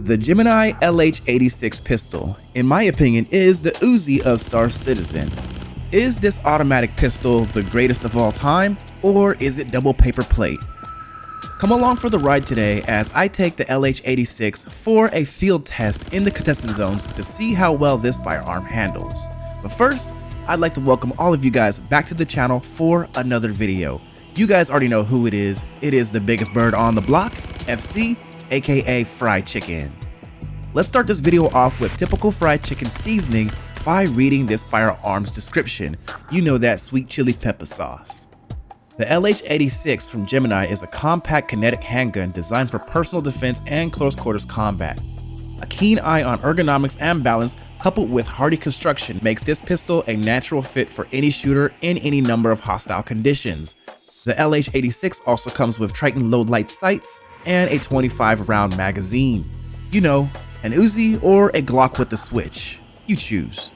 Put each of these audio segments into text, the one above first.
The Gemini LH86 pistol, in my opinion, is the Uzi of Star Citizen. Is this automatic pistol the greatest of all time, or is it double paper plate? Come along for the ride today as I take the LH86 for a field test in the contestant zones to see how well this firearm handles. But first, I'd like to welcome all of you guys back to the channel for another video. You guys already know who it is. It is the biggest bird on the block, FC, aka fried chicken. Let's start this video off with typical fried chicken seasoning by reading this firearm's description. You know, that sweet chili pepper sauce. The LH86 from Gemini is a compact kinetic handgun designed for personal defense and close quarters combat. A keen eye on ergonomics and balance coupled with hardy construction makes this pistol a natural fit for any shooter in any number of hostile conditions. The LH86 also comes with Triton load light sights and a 25 round magazine. You know, an Uzi or a Glock with the switch. You choose.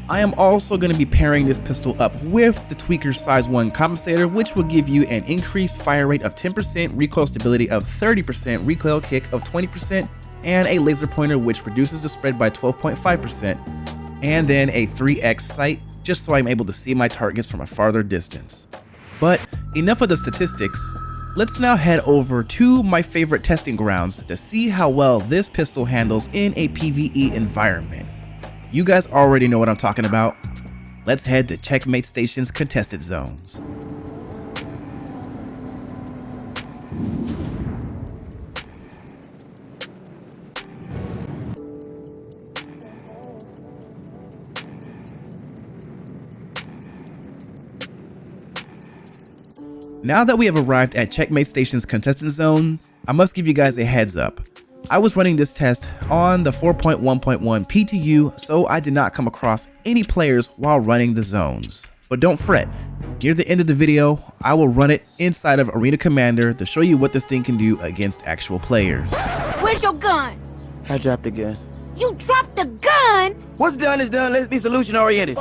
I am also going to be pairing this pistol up with the Tweaker Size 1 compensator, which will give you an increased fire rate of 10%, recoil stability of 30%, recoil kick of 20%, and a laser pointer which reduces the spread by 12.5%, and then a 3x sight just so I'm able to see my targets from a farther distance. But enough of the statistics. Let's now head over to my favorite testing grounds to see how well this pistol handles in a PvE environment. You guys already know what I'm talking about. Let's head to Checkmate Station's contested zones. Now that we have arrived at Checkmate Station's contestant zone, I must give you guys a heads up. I was running this test on the 4.1.1 PTU, so I did not come across any players while running the zones. But don't fret, near the end of the video, I will run it inside of Arena Commander to show you what this thing can do against actual players. Where's your gun? I dropped the gun. You dropped the gun? What's done is done. Let's be solution oriented.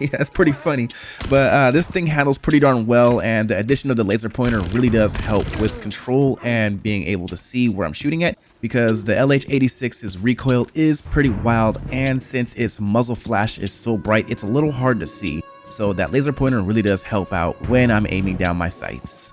Yeah, that's pretty funny, but this thing handles pretty darn well, and the addition of the laser pointer really does help with control and being able to see where I'm shooting at, because the LH86's recoil is pretty wild, and since its muzzle flash is so bright, it's a little hard to see, so that laser pointer really does help out when I'm aiming down my sights.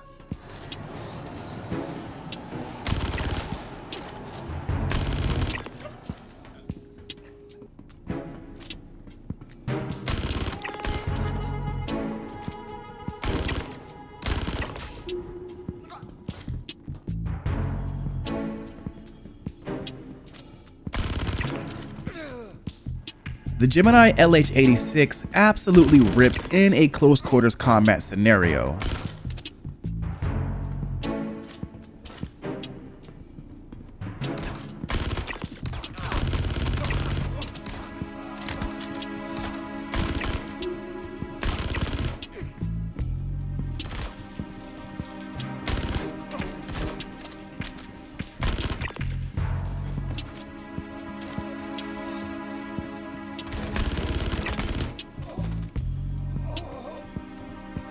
The Gemini LH86 absolutely rips in a close quarters combat scenario.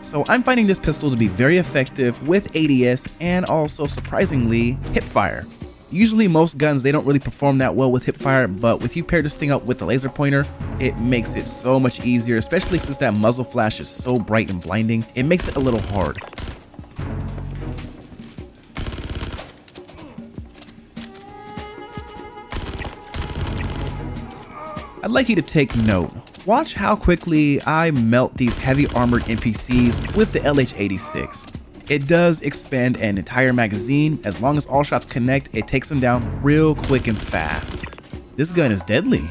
So I'm finding this pistol to be very effective with ADS and also surprisingly hipfire. Usually most guns, they don't really perform that well with hipfire, but with you pair this thing up with the laser pointer, it makes it so much easier, especially since that muzzle flash is so bright and blinding. It makes it a little hard. I'd like you to take note. Watch how quickly I melt these heavy armored NPCs with the LH86. It does expend an entire magazine. As long as all shots connect, it takes them down real quick and fast. This gun is deadly.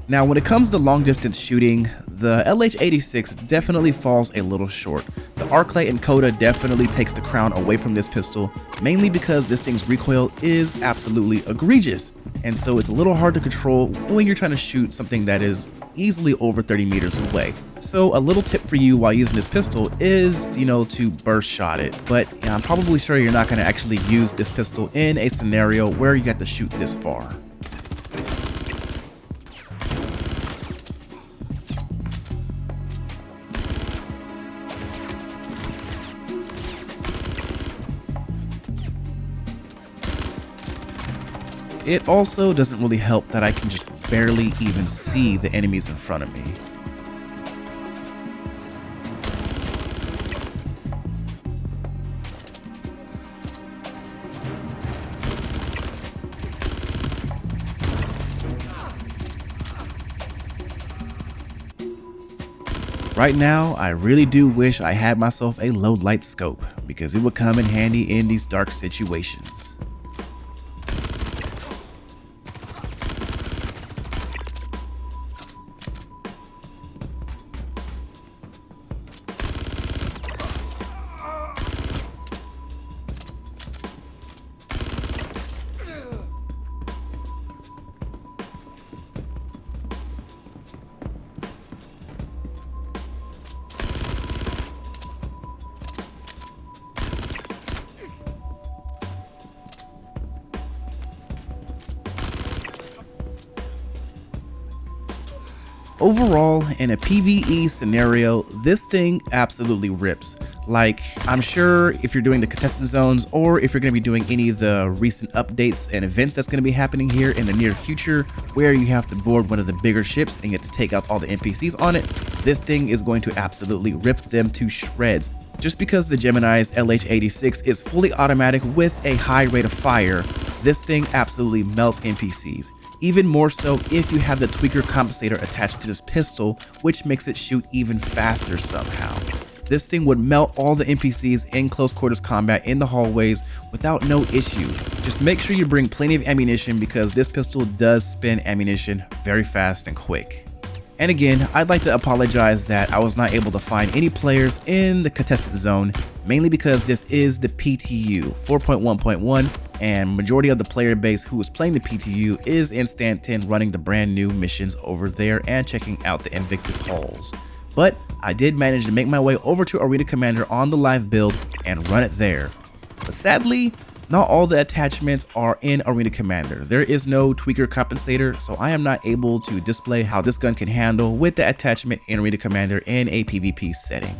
Now, when it comes to long distance shooting, the LH86 definitely falls a little short. The arclight and Coda definitely takes the crown away from this pistol, mainly because this thing's recoil is absolutely egregious, and so it's a little hard to control when you're trying to shoot something that is easily over 30 meters away. So a little tip for you while using this pistol is, to burst shot it, but I'm probably sure you're not going to actually use this pistol in a scenario where you have to shoot this far. It also doesn't really help that I can just barely even see the enemies in front of me. Right now, I really do wish I had myself a low light scope because it would come in handy in these dark situations. Overall, in a PvE scenario, this thing absolutely rips. Like, I'm sure if you're doing the contestant zones or if you're going to be doing any of the recent updates and events that's going to be happening here in the near future where you have to board one of the bigger ships and you have to take out all the NPCs on it, this thing is going to absolutely rip them to shreds. Just because the Gemini's LH86 is fully automatic with a high rate of fire, this thing absolutely melts NPCs. Even more so if you have the tweaker compensator attached to this pistol, which makes it shoot even faster somehow. This thing would melt all the NPCs in close quarters combat in the hallways without no issue. Just make sure you bring plenty of ammunition because this pistol does spin ammunition very fast and quick. And again, I'd like to apologize that I was not able to find any players in the contested zone, mainly because this is the PTU 4.1.1 and majority of the player base who is playing the PTU is in Stanton running the brand new missions over there and checking out the Invictus halls. But I did manage to make my way over to Arena Commander on the live build and run it there. But sadly, not all the attachments are in Arena Commander. There is no tweaker compensator, so I am not able to display how this gun can handle with the attachment in Arena Commander in a PvP setting.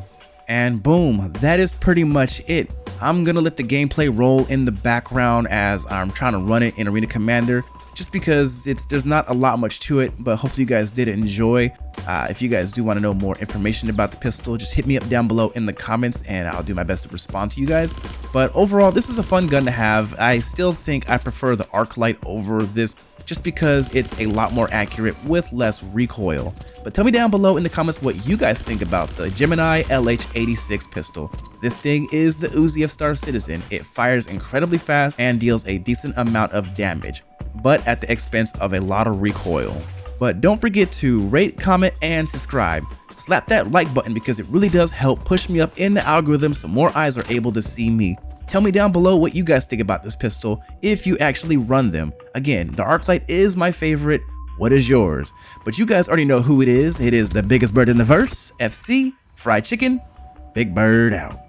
And boom, that is pretty much it. I'm gonna let the gameplay roll in the background as I'm trying to run it in Arena Commander, just because there's not a lot much to it, but hopefully you guys did enjoy. If you guys do want to know more information about the pistol, just hit me up down below in the comments and I'll do my best to respond to you guys. But overall, this is a fun gun to have. I still think I prefer the arclight over this just because it's a lot more accurate with less recoil. But tell me down below in the comments what you guys think about the Gemini LH86 pistol. This thing is the Uzi of Star Citizen. It fires incredibly fast and deals a decent amount of damage, but at the expense of a lot of recoil. But don't forget to rate, comment, and subscribe. Slap that like button because it really does help push me up in the algorithm so more eyes are able to see me. Tell me down below what you guys think about this pistol if you actually run them. Again, the arclight is my favorite. What is yours? But you guys already know who it is. It is the biggest bird in the verse, FC, fried chicken, big bird out.